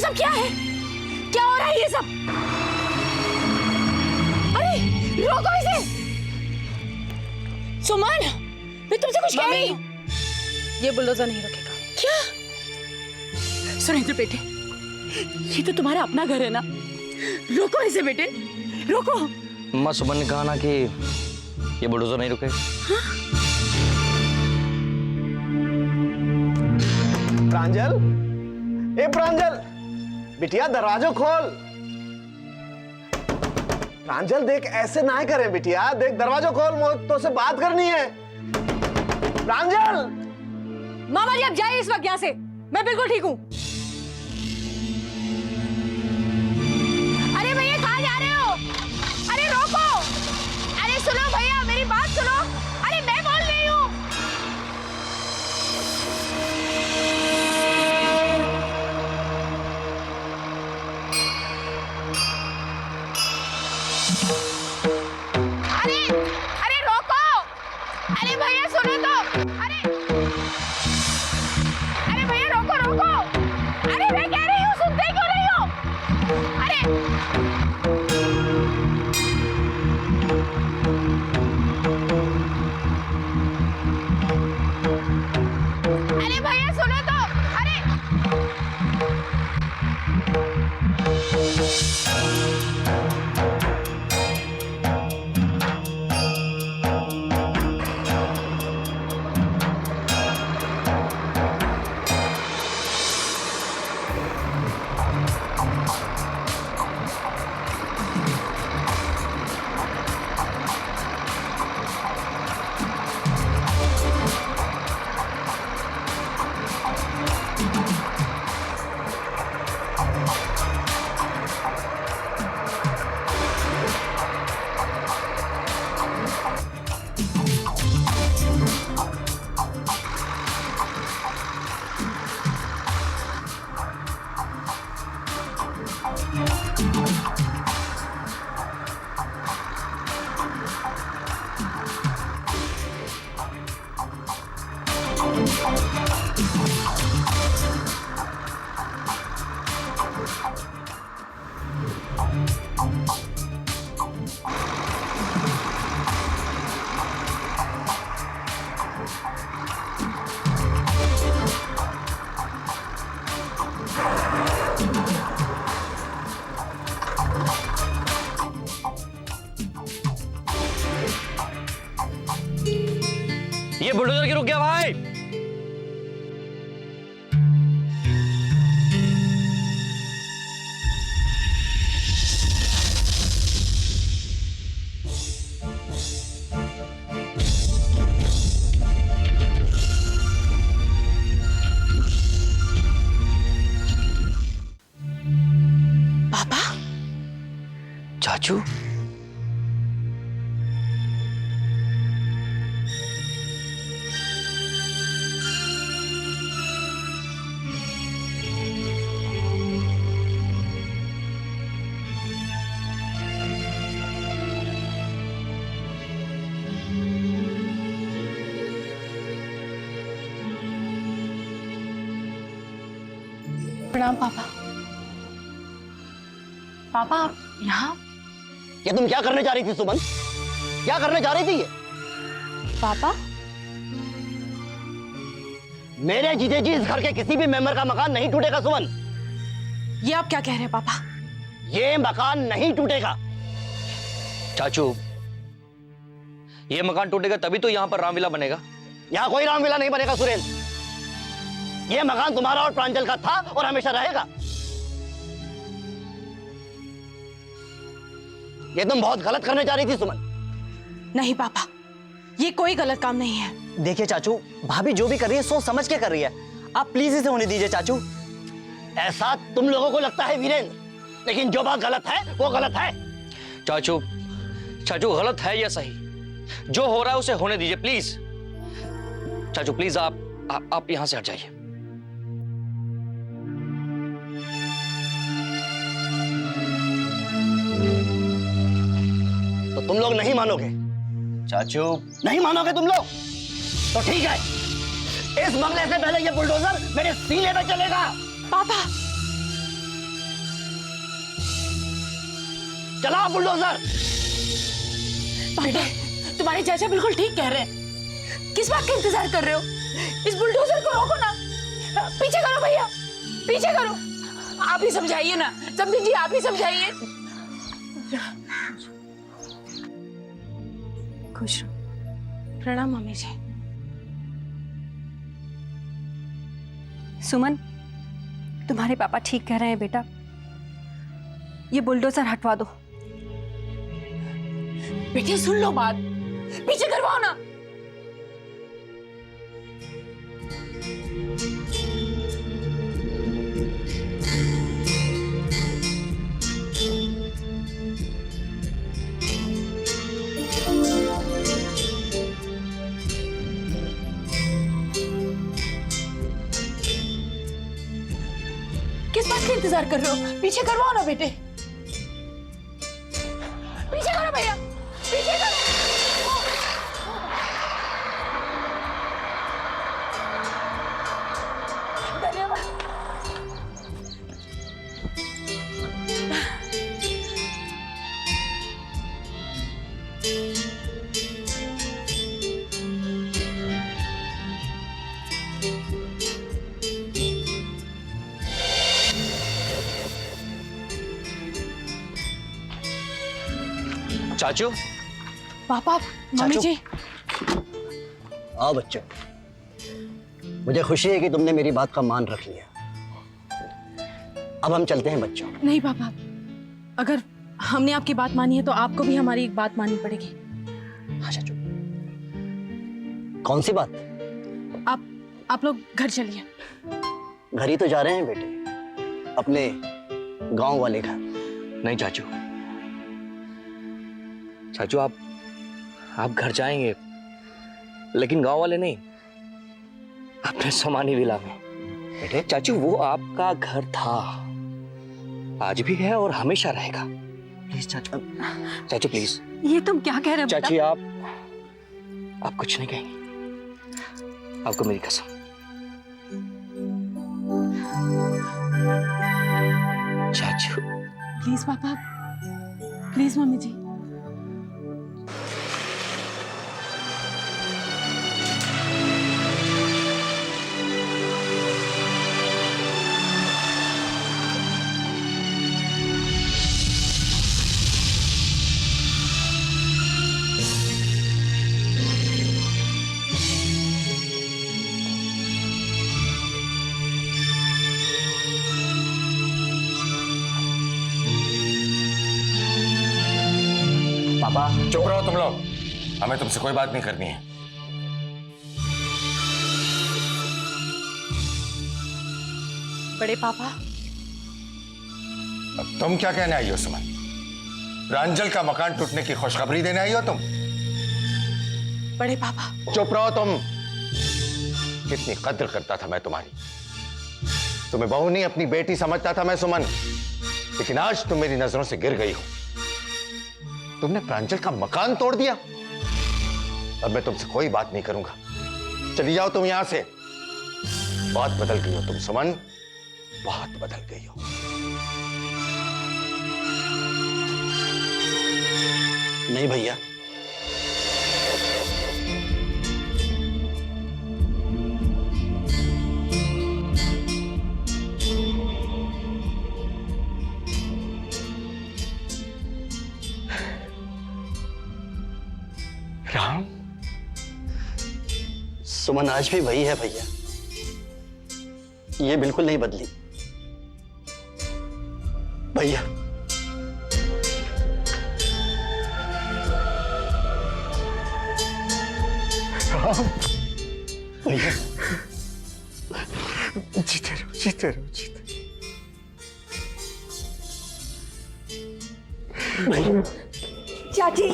सब क्या है? क्या हो रहा है ये सब? अरे रोको इसे। सुमन, मैं तुमसे कुछ कह रही हूँ। ये बुलडोजर नहीं रुकेगा। क्या? सुरेंद्र बेटे, ये तो तुम्हारा अपना घर है ना, रोको इसे बेटे, रोको। अम्मा, सुमन ने कहा ना कि ये बुलडोजर नहीं रुकेगा। प्रांजल, ए प्रांजल, बिटिया दरवाजा खोल। प्रांजल देख, ऐसे ना करें बिटिया, देख दरवाजा खोल, मुझे तो से बात करनी है। प्रांजल। मामा जी आप जाइए इस वक्त यहाँ से, मैं बिल्कुल ठीक हूँ। अरे भैया कहाँ जा रहे हो? अरे रोको। अरे सुनो भैया, मेरी बात सुनो। अरे मैं बोल रही हूँ। अरे अरे रोको। अरे भैया सुनो तो। अरे भैया रोको रोको। अरे मैं कह रही हूँ, सुनते क्यों नहीं हो? अरे अरे भैया सुनो तो। अरे ये बुलडोजर क्यों रुक गया भाई? पापा, चाचू, प्रणाम पापा। पापा आप यहाँ? ये तुम क्या करने जा रही थी सुमन? क्या करने जा रही थी ये? पापा मेरे जीजे जी, इस घर के किसी भी मेंबर का मकान नहीं टूटेगा सुमन। ये आप क्या कह रहे हैं पापा? ये मकान नहीं टूटेगा। चाचू, ये मकान टूटेगा तभी तो यहाँ पर रामविला बनेगा। यहाँ कोई रामविला नहीं बनेगा सुरेंद्र। ये मकान तुम्हारा और प्रांजल का था और हमेशा रहेगा। ये तुम बहुत गलत करने जा रही थी सुमन। नहीं पापा, ये कोई गलत काम नहीं है। देखिए चाचू, भाभी जो भी कर रही है सोच समझ के कर रही है। आप प्लीज इसे होने दीजिए चाचू। ऐसा तुम लोगों को लगता है वीरेंद्र, लेकिन जो बात गलत है वो गलत है। चाचू, चाचू गलत है या सही, जो हो रहा है उसे होने दीजिए प्लीज। चाचू प्लीज आप यहां से हट जाइए। तो तुम लोग नहीं मानोगे? चाचू नहीं मानोगे तुम लोग? तो ठीक है, इस बंगले से पहले ये बुलडोजर मेरे सीने पे चलेगा। पापा चलाओ बुलडोजर। बेटे, तुम्हारे चाचा बिल्कुल ठीक कह रहे हैं। किस बात का इंतजार कर रहे हो? इस बुलडोजर को रोको ना। पीछे करो भैया, पीछे करो। आप ही समझाइए ना, समझी जी, आप ही समझाइए। खुश रहो। प्रणाम मम्मी जी। सुमन, तुम्हारे पापा ठीक कह रहे हैं बेटा, ये बुलडोजर हटवा दो। बेटे सुन लो बात, पीछे करवाओ ना। किस बात का इंतजार कर रहे हो? पीछे करवाओ ना बेटे, पीछे करो भैया, पीछे करो। धन्यवाद। चाचू, पापा, मम्मी चाचू। जी। आओ बच्चों, मुझे खुशी है कि तुमने मेरी बात का मान रख लिया। अब हम चलते हैं बच्चों। नहीं पापा, अगर हमने आपकी बात मानी है तो आपको भी हमारी एक बात माननी पड़ेगी। हाँ चाचू। कौन सी बात? आप लोग घर चलिए। घर ही तो जा रहे हैं बेटे, अपने गांव वाले घर। नहीं चाचू, चाचू आप घर जाएंगे, लेकिन गांव वाले नहीं, अपने समानी विला में। बेटे चाचू, वो आपका घर था, आज भी है और हमेशा रहेगा। प्लीज चाचू, चाचू प्लीज। ये तुम क्या कह रहे हो बेटा? चाची, आप कुछ नहीं कहेंगे, आपको मेरी कसम। चाचू प्लीज पापा, प्लीज मम्मी जी। पापा। चुप रहो तुम लोग, हमें तुमसे कोई बात नहीं करनी है। बड़े पापा, अब तुम क्या कहने आई हो सुमन? प्रांजल का मकान टूटने की खुशखबरी देने आई हो तुम? बड़े पापा। चुप रहो तुम। कितनी कद्र करता था मैं तुम्हारी, तुम्हें बहू नहीं अपनी बेटी समझता था मैं सुमन, लेकिन आज तुम मेरी नजरों से गिर गई हो। तुमने प्रांजल का मकान तोड़ दिया। अब मैं तुमसे कोई बात नहीं करूंगा, चली जाओ तुम यहां से। बहुत बदल गई हो तुम सुमन, बहुत बदल गई हो। नहीं भैया, राम, सुमन आज भी वही है भैया, ये बिल्कुल नहीं बदली भैया। भैया जीते रहो, जीते रहो, जीते। भैया चाची,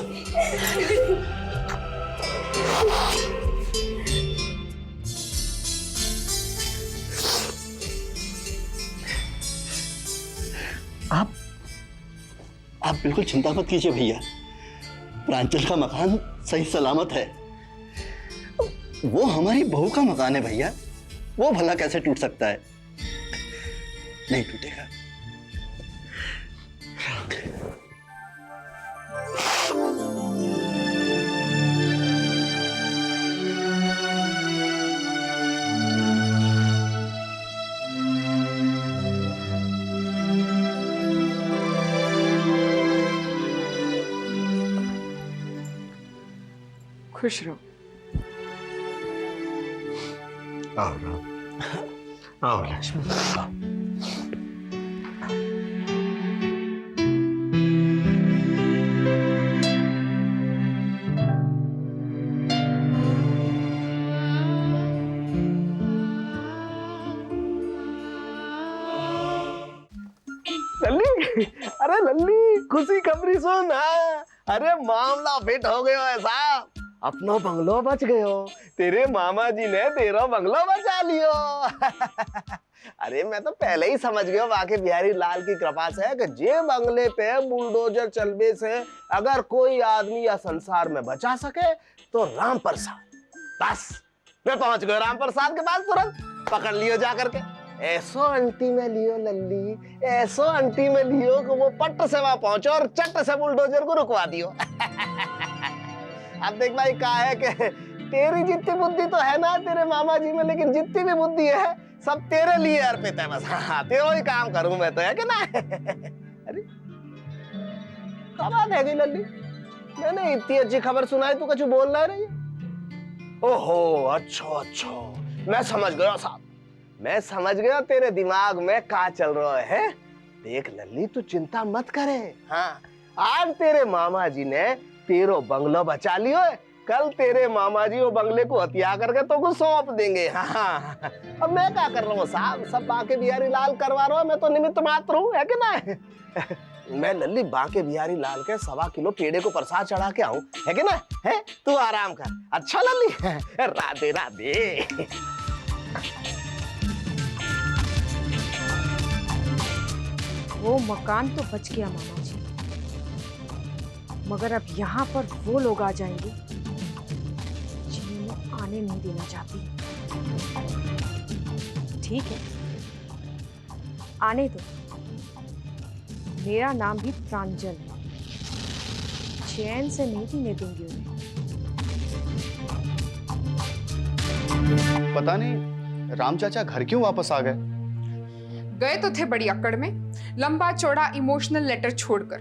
आप बिल्कुल चिंता मत कीजिए भैया, प्रांजल का मकान सही सलामत है। वो हमारी बहू का मकान है भैया, वो भला कैसे टूट सकता है? नहीं टूटेगा। खुश रहो। आओ राम, आओ लक्ष्मी, आओ। लल्ली, अरे लल्ली, खुशी खबरी सुन। हाँ, अरे मामला फिट हो गयो है साहब, अपनो बंगलो बच गयो। तेरे मामा जी ने तेरा बंगलो बचा लियो। अरे मैं तो पहले ही समझ गया बाकी बिहारी लाल की कृपा से कि जे बंगले पे बुलडोजर चलबे से अगर कोई आदमी या संसार में बचा सके तो राम प्रसाद। बस मैं पहुंच गया राम प्रसाद के पास, तुरंत पकड़ लियो जा करके। ऐसो अंटी में लियो लल्ली, ऐसो अंटी में लियो कि वो पट्ट से वहां पहुंचो और चट से बुलडोजर को रुकवा दियो। अब देख भाई क्या है कि तेरी जितनी बुद्धि तो है ना तेरे मामा जी में, लेकिन जितनी भी बुद्धि है सब तेरे लिए अर्पित है। बस हाँ, तेरा ही काम करूं मैं तो, है कि ना? अरे क्या बात है लल्ली, मैंने इतनी अच्छी खबर सुनाई तू कुछ बोल ना रही? ओहो, अच्छा अच्छा, मैं समझ गया साहब, मैं समझ गया तेरे दिमाग में क्या चल रहा है। देख लल्ली, तू चिंता मत करे। हाँ, आज तेरे मामा जी ने तेरो बंगलो बचा लियो है, कल तेरे मामा जी वो बंगले को हथिया करके तो को सौंप देंगे। हाँ, अब मैं क्या कर रहा हूँ साहब, सब बांके बिहारी लाल करवा रहा हूँ, मैं तो निमित्त मात्र हूँ, है कि ना? मैं लल्ली बांके बिहारी लाल के 1.25 किलो पेड़े को प्रसाद चढ़ा के आऊं, है कि ना? है, तू आराम कर। अच्छा लल्ली, राधे राधे। वो मकान तो बच गया मामा जी, मगर अब यहाँ पर वो लोग आ जाएंगे जिन्हें मैं आने नहीं देना चाहती। ठीक है, आने दो। मेरा नाम भी प्रांजल है, चैन से नहीं जीने दूंगी उन्हें। पता नहीं राम चाचा घर क्यों वापस आ गए। गए तो थे बड़ी अक्कड़ में, लंबा चौड़ा इमोशनल लेटर छोड़कर,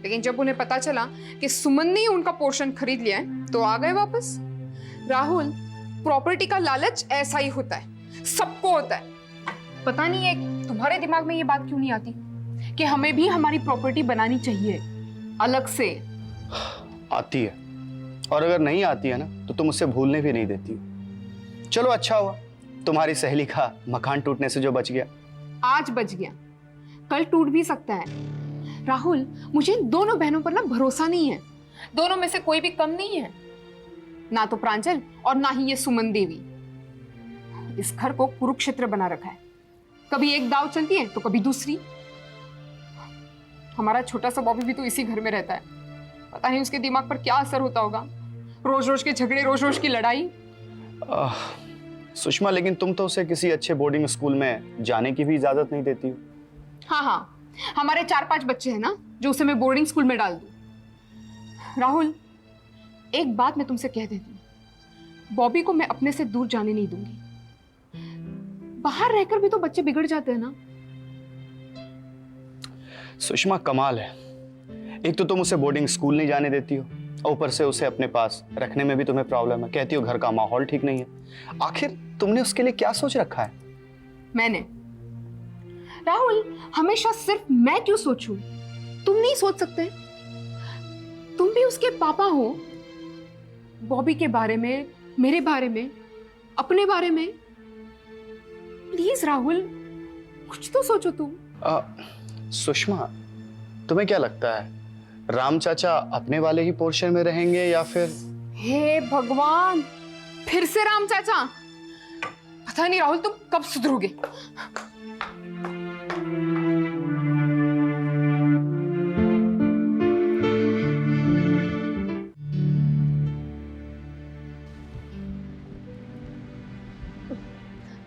लेकिन जब उन्हें पता चला कि सुमन ने उनका पोर्शन खरीद लिया है तो आ गए वापस। राहुल, प्रॉपर्टी का लालच ऐसा ही होता है, सबको होता है। पता नहीं है तुम्हारे दिमाग में ये बात क्यों नहीं आती कि हमें भी हमारी प्रॉपर्टी बनानी चाहिए अलग से। आती है, और अगर नहीं आती है ना तो तुम उसे भूलने भी नहीं देती हो। चलो अच्छा हुआ तुम्हारी सहेली का मकान टूटने से जो बच गया। आज बच गया, कल टूट भी सकता है। राहुल, मुझे इन दोनों बहनों पर ना भरोसा नहीं है। दोनों में से कोई भी कम नहीं है, ना तो प्रांजल और ना ही ये सुमन देवी। इस घर को कुरुक्षेत्र बना रखा है, कभी एक दाव चलती है तो कभी दूसरी। हमारा छोटा सा बॉबी भी तो इसी घर में रहता है, पता नहीं उसके दिमाग पर क्या असर होता होगा। रोज रोज के झगड़े, रोज रोज की लड़ाई। सुषमा, लेकिन तुम तो उसे किसी अच्छे बोर्डिंग स्कूल में जाने की भी इजाजत नहीं देती हो। हाँ हाँ, हमारे 4-5 बच्चे हैं ना जो उसे मैं बोर्डिंग स्कूल में डाल दूं। राहुल, एक बात मैं तुमसे कह देती हूँ, बॉबी को मैं अपने से दूर जाने नहीं दूंगी। बाहर रहकर भी तो बच्चे बिगड़ जाते हैं ना। सुषमा, कमाल है, एक तो तुम उसे बोर्डिंग स्कूल नहीं जाने देती हो, ऊपर से उसे अपने पास रखने में भी तुम्हें प्रॉब्लम है। कहती हो घर का माहौल ठीक नहीं है। आखिर तुमने उसके लिए क्या सोच रखा है? मैंने? राहुल, हमेशा सिर्फ मैं क्यों सोचूं? तुम नहीं सोच सकते? तुम भी उसके पापा हो। बॉबी के बारे में, मेरे बारे में, अपने बारे में। प्लीज राहुल, कुछ तो सोचो तुम। सुषमा, तुम्हें क्या लगता है राम चाचा अपने वाले ही पोर्शन में रहेंगे या फिर? हे भगवान, फिर से राम चाचा। पता नहीं राहुल, तुम कब सुधरोगे।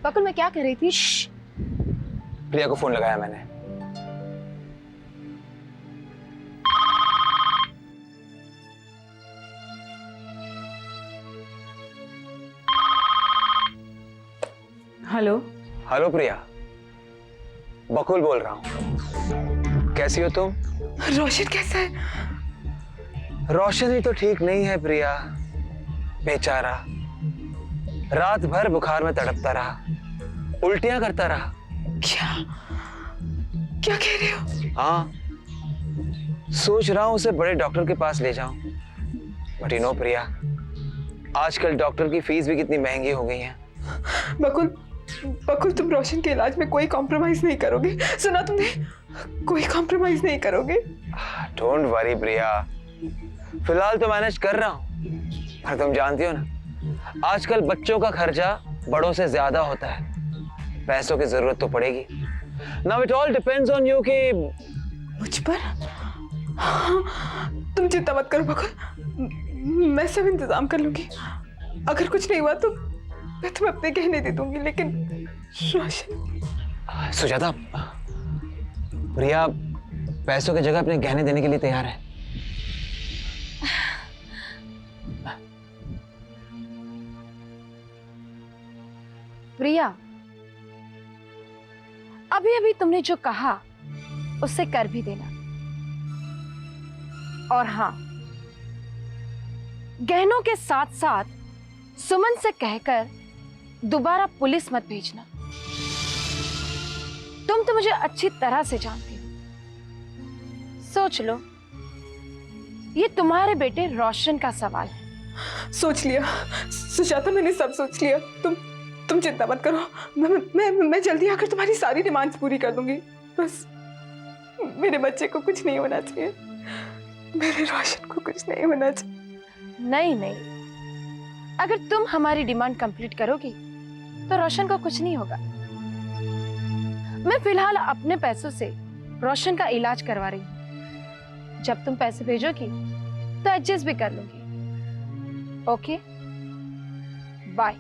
बकुल, मैं क्या कह रही थी? प्रिया को फोन लगाया मैंने। हेलो। हेलो प्रिया, बकुल बोल रहा हूँ। कैसी हो तुम? रोशन कैसा है? रोशन ही तो ठीक नहीं है प्रिया। बेचारा रात भर बुखार में तड़पता रहा, उल्टियां करता रहा। क्या क्या कह रहे हो? हाँ, सोच रहा हूं उसे बड़े डॉक्टर के पास ले जाऊं, बट यू नो प्रिया, आजकल डॉक्टर की फीस भी कितनी महंगी हो गई है। बकुल, बकुल तुम रोशन के इलाज में कोई कॉम्प्रोमाइज नहीं करोगे? सुना तुमने? कोई कॉम्प्रोमाइज नहीं करोगे? डोंट वरी प्रिया, फिलहाल तो मैनेज कर रहा हूं, पर तुम जानती हो ना, आजकल बच्चों का खर्चा बड़ों से ज्यादा होता है, पैसों की जरूरत तो पड़ेगी। Now it all depends on you कि मुझ पर? तुम चिंता मत करो बकुल, मैं सब इंतजाम कर लूंगी। अगर कुछ नहीं हुआ तो मैं तुम्हें अपने गहने दे दूंगी, लेकिन रोशन। सुजाता, प्रिया पैसों की जगह अपने गहने देने के लिए तैयार है। प्रिया, अभी अभी तुमने जो कहा उससे कर भी देना। और हाँ, गहनों के साथ साथ सुमन से कहकर दोबारा पुलिस मत भेजना। तुम तो मुझे अच्छी तरह से जानती हो। सोच लो, ये तुम्हारे बेटे रोशन का सवाल है। सोच लिया सुजाता, मैंने सब सोच लिया। तुम चिंता मत करो, मैं जल्दी आकर तुम्हारी सारी डिमांड्स पूरी कर दूंगी। बस मेरे बच्चे को कुछ नहीं होना चाहिए, मेरे रोशन को कुछ नहीं होना चाहिए। नहीं नहीं, अगर तुम हमारी डिमांड कंप्लीट करोगी तो रोशन को कुछ नहीं होगा। मैं फिलहाल अपने पैसों से रोशन का इलाज करवा रही हूँ। जब तुम पैसे भेजोगी तो एडजस्ट भी कर लूंगी। Okay, bye.